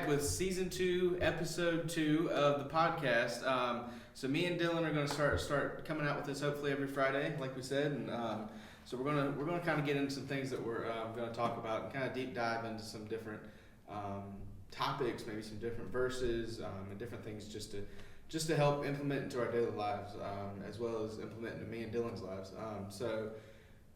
back with season 2, episode 2 of the podcast. So me and Dylan are going to start coming out with this hopefully every Friday, like we said, and so we're gonna kind of get into some things that we're going to talk about and kind of deep dive into some different topics, maybe some different verses and different things just to help implement into our daily lives, as well as implement into me and Dylan's lives. So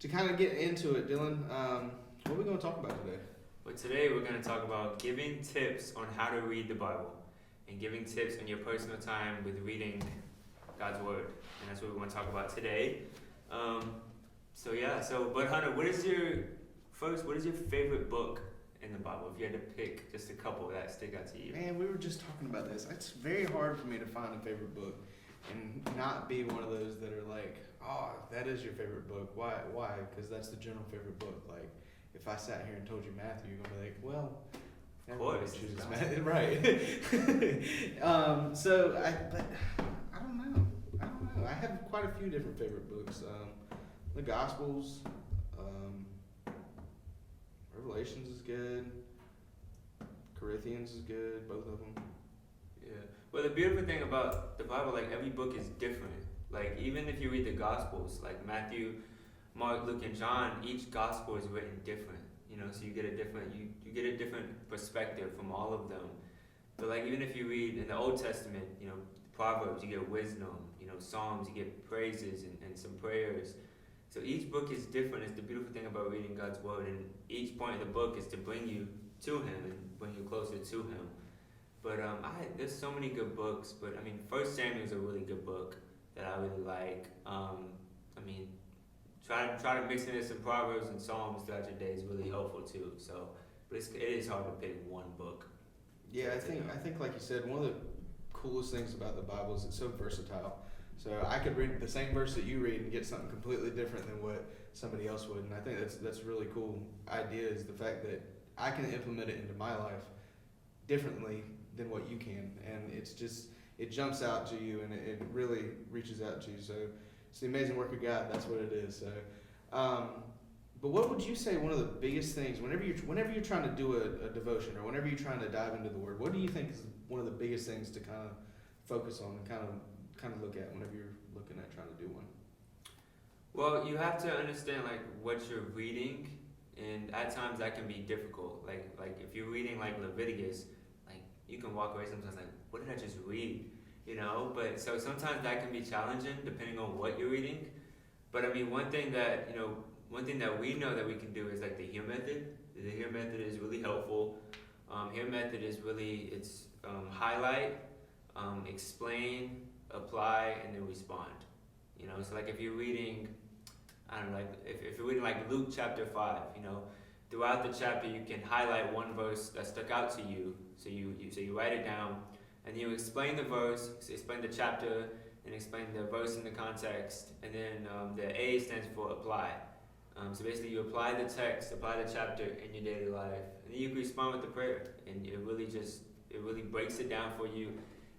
to kind of get into it, Dylan, what are we going to talk about today? Well, today we're going to talk about giving tips on how to read the Bible and giving tips on your personal time with reading God's Word. And that's what we want to talk about today. But Hunter, what is your favorite book in the Bible? If you had to pick just a couple that stick out to you. Man, we were just talking about this. It's very hard for me to find a favorite book and not be one of those that are like, oh, that is your favorite book. Why? Because that's the general favorite book. Like, if I sat here and told you Matthew, you're gonna be like, well, of course, chooses Matthew, right? But I don't know. I have quite a few different favorite books. The Gospels, Revelations is good. Corinthians is good. Both of them. Yeah. Well, the beautiful thing about the Bible, like every book is different. Like even if you read the Gospels, like Matthew, Mark, Luke, and John, each gospel is written different, so you get a different perspective from all of them. But like even if you read in the Old Testament, Proverbs, you get wisdom, Psalms, you get praises and some prayers. So each book is different. It's the beautiful thing about reading God's Word, and each point of the book is to bring you to Him and bring you closer to Him. But there's so many good books, but 1 Samuel is a really good book that I really like. Try to mix in some Proverbs and Psalms throughout your day is really helpful too. So, but it is hard to pick one book. Yeah, I think like you said, one of the coolest things about the Bible is it's so versatile. So I could read the same verse that you read and get something completely different than what somebody else would, and I think that's a really cool idea, is the fact that I can implement it into my life differently than what you can, and it jumps out to you and it really reaches out to you. So it's the amazing work of God. That's what it is. So, but what would you say one of the biggest things whenever you're trying to do a devotion or whenever you're trying to dive into the Word? What do you think is one of the biggest things to kind of focus on and kind of look at whenever you're looking at trying to do one? Well, you have to understand like what you're reading, and at times that can be difficult. Like if you're reading like Leviticus, like you can walk away sometimes like, what did I just read? But so sometimes that can be challenging depending on what you're reading. But one thing that we know that we can do is like the HEAR method. The HEAR method is really helpful. HEAR method is really, it's highlight, explain, apply, and then respond. So like if you're reading, if you're reading like Luke chapter 5, throughout the chapter you can highlight one verse that stuck out to you. So you write it down, and you explain the verse, explain the chapter, and explain the verse in the context, and then the A stands for apply. So basically you apply the text, apply the chapter in your daily life, and then you can respond with the prayer, and it really breaks it down for you,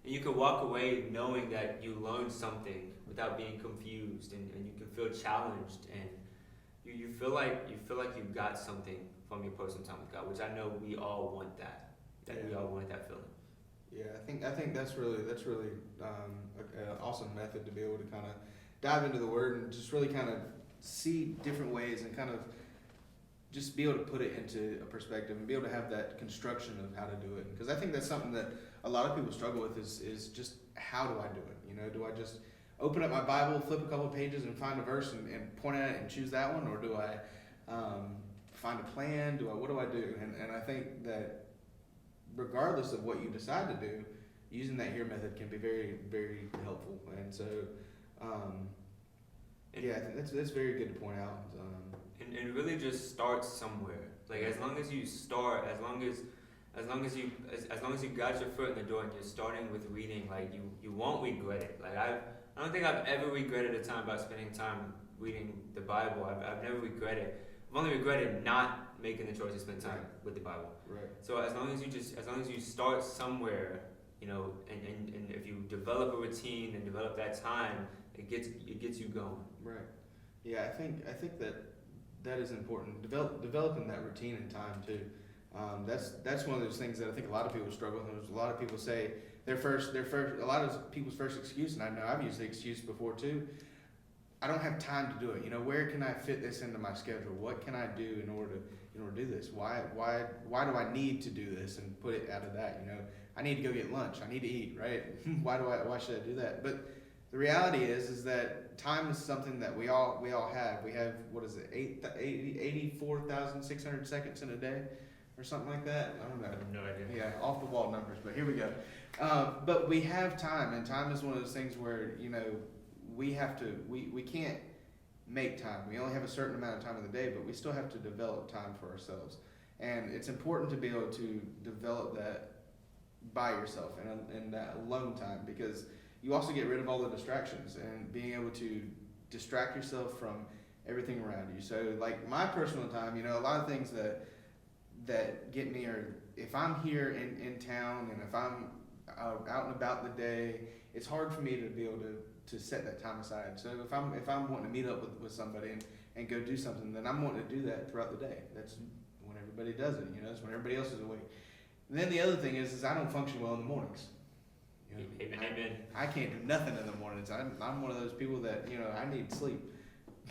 and you can walk away knowing that you learned something without being confused, and you can feel challenged, and you feel like you got something from your personal time with God, which I know we all want that. We all want that feeling. Yeah, I think that's really an awesome method to be able to kind of dive into the Word and just really kind of see different ways and kind of just be able to put it into a perspective and be able to have that construction of how to do it. Because I think that's something that a lot of people struggle with is just, how do I do it? Do I just open up my Bible, flip a couple of pages and find a verse and point at it and choose that one? Or do I find a plan? What do I do? And I think that regardless of what you decide to do, using that HEAR method can be very, very helpful. And so, I think that's very good to point out. And really just start somewhere. Like as long as you start, as long as you got your foot in the door and you're starting with reading, like you won't regret it. Like I don't think I've ever regretted a time about spending time reading the Bible. I've never regretted. I've only regretted not making the choice to spend time with the Bible. Right. So as long as you start somewhere, and if you develop a routine and develop that time, it gets you going. Right. Yeah, I think that is important. Developing that routine and time too. That's one of those things that I think a lot of people struggle with. There's a lot of people say a lot of people's first excuse, and I know I've used the excuse before too. I don't have time to do it. Where can I fit this into my schedule? What can I do in order to do this? Why do I need to do this and put it out of that? I need to go get lunch. I need to eat, right? Why should I do that? But the reality is that time is something that we all have. We have, what is it, 84,600 seconds in a day or something like that? I don't know. I have no idea. Yeah, off the wall numbers, but here we go. But we have time, and time is one of those things where, we can't make time. We only have a certain amount of time in the day, but we still have to develop time for ourselves. And it's important to be able to develop that by yourself and that alone time, because you also get rid of all the distractions and being able to distract yourself from everything around you. So like my personal time, a lot of things that get me are if I'm here in town and if I'm out and about the day, it's hard for me to be able to set that time aside. So if I'm wanting to meet up with somebody and go do something, then I'm wanting to do that throughout the day. That's when everybody does it, that's when everybody else is awake. And then the other thing is I don't function well in the mornings. Amen. I can't do nothing in the mornings. I'm one of those people that, I need sleep.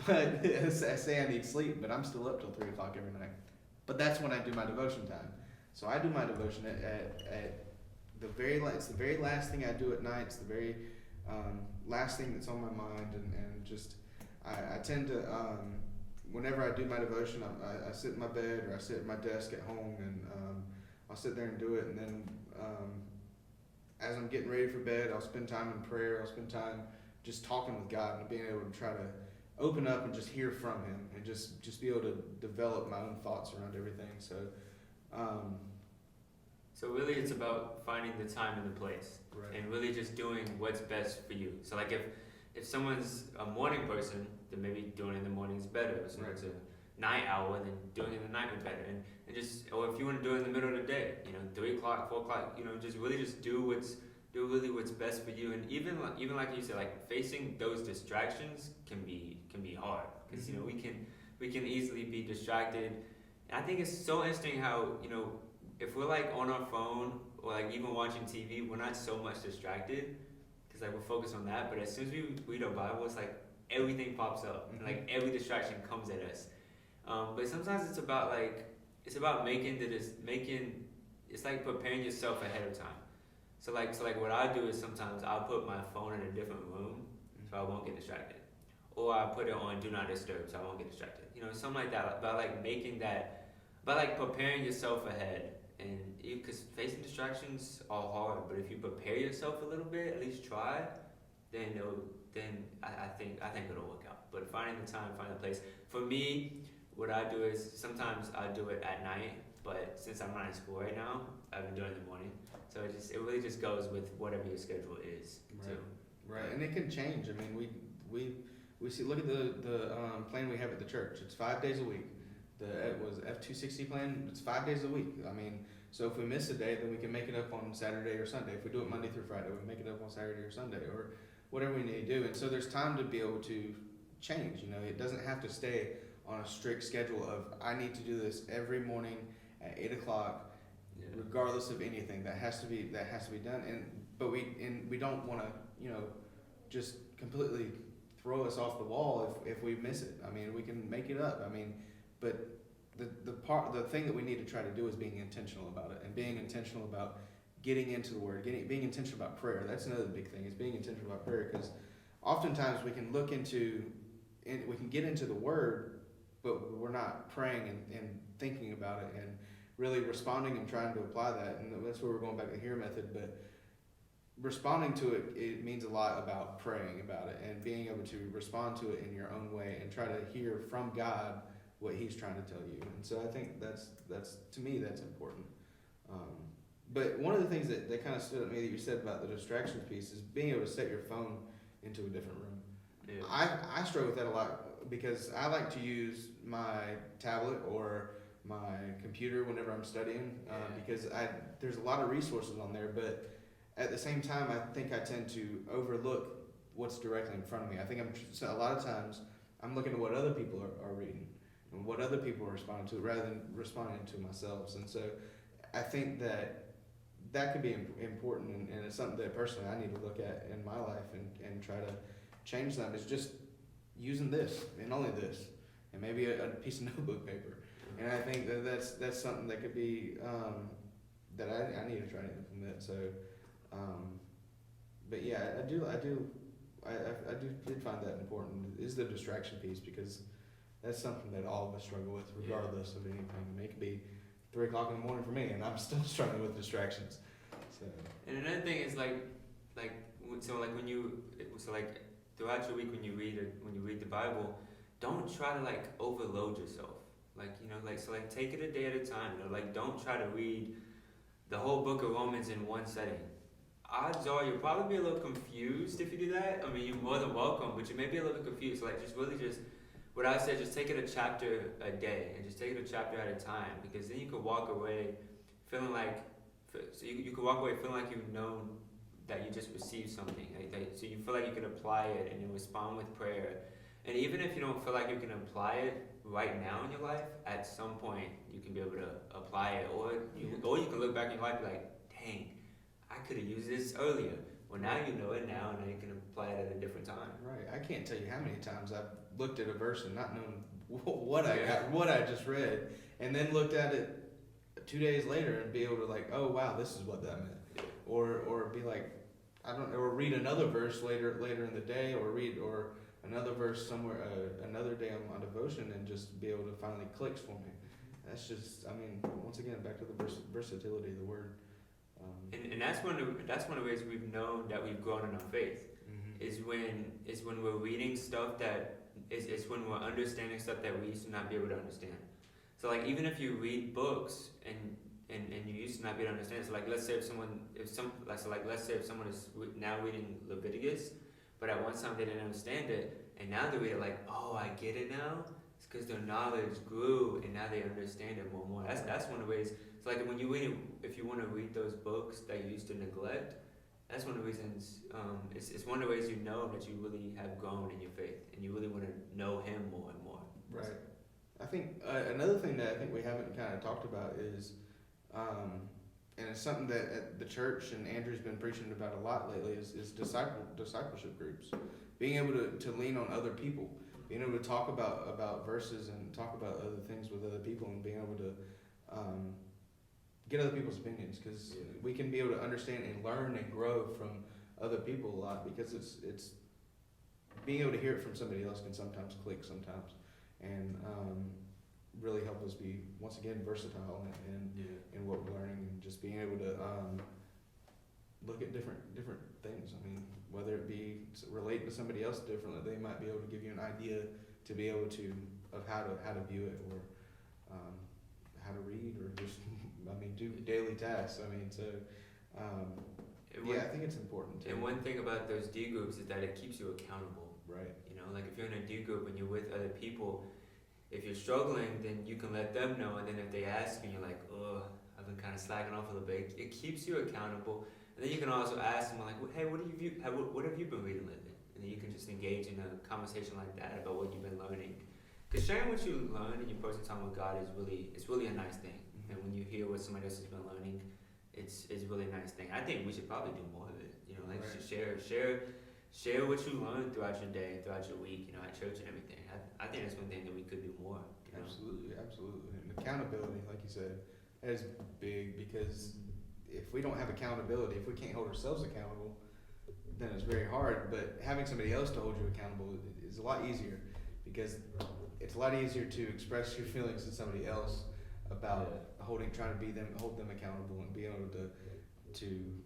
But I say I need sleep, but I'm still up till 3 o'clock every night. But that's when I do my devotion time. So I do my devotion at the very last. It's the very last thing I do at night. It's the very last thing that's on my mind, and just I tend to whenever I do my devotion, I sit in my bed or I sit at my desk at home, and I'll sit there and do it, and then as I'm getting ready for bed, I'll spend time in prayer. I'll spend time just talking with God and being able to try to open up and just hear from Him, and just be able to develop my own thoughts around everything. So really it's about finding the time and the place, right. and really just doing what's best for you. So like if someone's a morning person, then maybe doing it in the morning is better. So Right. it's a night owl, then doing it in the night is better. And just, or if you want to do it in the middle of the day, 3 o'clock, 4 o'clock, just really just do what's best for you. And even like you said, like facing those distractions can be hard, because Mm-hmm. we can easily be distracted. And I think it's so interesting how if we're like on our phone or like even watching TV, we're not so much distracted because like we're focused on that. But as soon as we read our Bible, it's like everything pops up, and like every distraction comes at us. But sometimes it's about making it's like preparing yourself ahead of time. So like what I do is sometimes I'll put my phone in a different room so I won't get distracted, or I put it on do not disturb so I won't get distracted. Something like that. About like making that, about like preparing yourself ahead. And because facing distractions are hard, but if you prepare yourself a little bit, at least try, then I think it'll work out. But finding the time, finding the place. For me, what I do is sometimes I do it at night, but since I'm not in school right now, I've been doing it in the morning. So it really just goes with whatever your schedule is. Right. Too. Right, and it can change. I mean, we see. Look at the plan we have at the church. It's 5 days a week. It was F260 plan. It's 5 days a week. I mean, so if we miss a day, then we can make it up on Saturday or Sunday. If we do it Monday through Friday, we make it up on Saturday or Sunday, or whatever we need to do. And so there's time to be able to change. It doesn't have to stay on a strict schedule of I need to do this every morning at 8 o'clock, regardless of anything. That has to be done. But we don't want to just completely throw us off the wall if we miss it. I mean, we can make it up. I mean, but the thing that we need to try to do is being intentional about it, and being intentional about getting into the Word, being intentional about prayer. That's another big thing, is being intentional about prayer, because oftentimes we can we can get into the Word, but we're not praying and thinking about it and really responding and trying to apply that. And that's where we're going back to the HEAR method. But responding to it means a lot about praying about it and being able to respond to it in your own way and try to hear from God what He's trying to tell you. And so I think that's to me, that's important. But one of the things that kind of stood out to me that you said about the distractions piece is being able to set your phone into a different room. Yeah. I struggle with that a lot because I like to use my tablet or my computer whenever I'm studying because there's a lot of resources on there, but at the same time, I think I tend to overlook what's directly in front of me. I think a lot of times I'm looking at what other people are reading. and what other people are responding to rather than responding to myself. And so I think that could be important, and it's something that personally I need to look at in my life and try to change them, is just using this and only this, and maybe a piece of notebook paper. And I think that's something that could be that I need to try to implement. So, but yeah, I did find that important, is the distraction piece, because that's something that all of us struggle with, regardless of anything. I mean, it could be 3 o'clock in the morning for me, and I'm still struggling with distractions. So. And another thing is like when you throughout your week when you read the Bible, don't try to like overload yourself. Take it a day at a time. Don't try to read the whole book of Romans in one setting. Odds are you'll probably be a little confused if you do that. I mean, you're more than welcome, but you may be a little confused. What I said, just take it a chapter a day, and just take it a chapter at a time, because then you can walk away feeling like, you can walk away feeling like you've known that you just received something. So you feel like you can apply it and you respond with prayer. And even if you don't feel like you can apply it right now in your life, at some point you can be able to apply it, or you can look back in your life and be like, dang, I could have used this earlier. Well, now you know it now, and now you can apply it at a different time. Right. I can't tell you how many times I've looked at a verse and not known what I just read, and then looked at it 2 days later and be able to like, oh wow, this is what that meant. Yeah. Or be like, or read another verse later in the day, or another verse somewhere another day on my devotion, and just be able to finally clicks for me. That's just, I mean, once again, back to the versatility of the word. And that's one of the ways we've known that we've grown in our faith. Mm-hmm. is when we're reading stuff that is when we're understanding stuff that we used to not be able to understand. So like, even if you read books and you used to not be able to understand, so like let's say if someone is now reading Leviticus, but at one time they didn't understand it, and now they read it like, oh, I get it now. It's because their knowledge grew, and now they understand it more and more. That's one of the ways. So like when if you want to read those books that you used to neglect, that's one of the reasons. It's one of the ways you know that you really have grown in your faith, and you really want to know Him more and more. Right. I think another thing that I think we haven't kind of talked about is, and it's something that at the church and Andrew's been preaching about a lot lately, is discipleship groups. Being able to lean on other people, being able to talk about verses and talk about other things with other people, and being able to get other people's opinions, because we can be able to understand and learn and grow from other people a lot, because it's being able to hear it from somebody else can sometimes click sometimes, and really help us be, once again, versatile in what we're learning, and just being able to look at different things. I mean, whether it be relating to somebody else differently, they might be able to give you an idea to be able to of how to view it, or how to read, or just do daily tasks. I think it's important too. And one thing about those D groups is that it keeps you accountable. Right. Like if you're in a D group and you're with other people, if you're struggling, then you can let them know, and then if they ask you, and you're like, oh, I've been kind of slacking off a little bit, it keeps you accountable. And then you can also ask them, like, hey, what have you been reading lately? And then you can just engage in a conversation like that about what you've been learning. Because sharing what you learn in your personal time with God is really a nice thing. Mm-hmm. And when you hear what somebody else has been learning, it's really a nice thing. I think we should probably do more of it. Right. Just share what you learned throughout your day, throughout your week, at church and everything. I think that's one thing that we could do more. Absolutely. And accountability, like you said, is big, because if we don't have accountability, if we can't hold ourselves accountable, then it's very hard. But having somebody else to hold you accountable is a lot easier, because it's a lot easier to express your feelings to somebody else about trying to hold them accountable, and be able to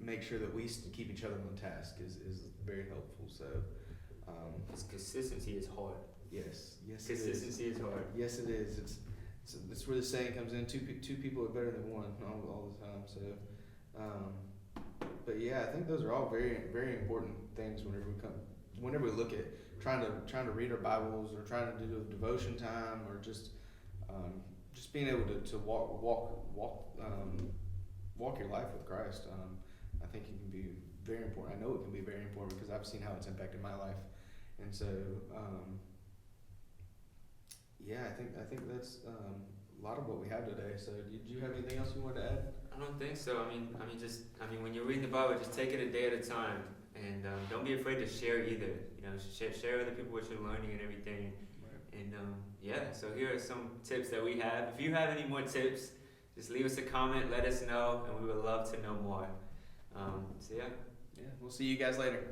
make sure that we keep each other on task is very helpful. So, because consistency is hard. Yes, consistency is hard. Yes, it is. It's where the saying comes in: two people are better than one all the time. So, but yeah, I think those are all very, very important things whenever we look at trying to read our Bibles, or trying to do a devotion time, or just being able to walk your life with Christ. I think it can be very important. I know it can be very important, because I've seen how it's impacted my life. And so, Yeah, I think that's a lot of what we have today. So, did you have anything else you wanted to add? I don't think so. I mean, when you're reading the Bible, just take it a day at a time, and don't be afraid to share either. You know, share other people what you're learning and everything. Right. And yeah, so here are some tips that we have. If you have any more tips, just leave us a comment, let us know, and we would love to know more. So yeah. Yeah, we'll see you guys later.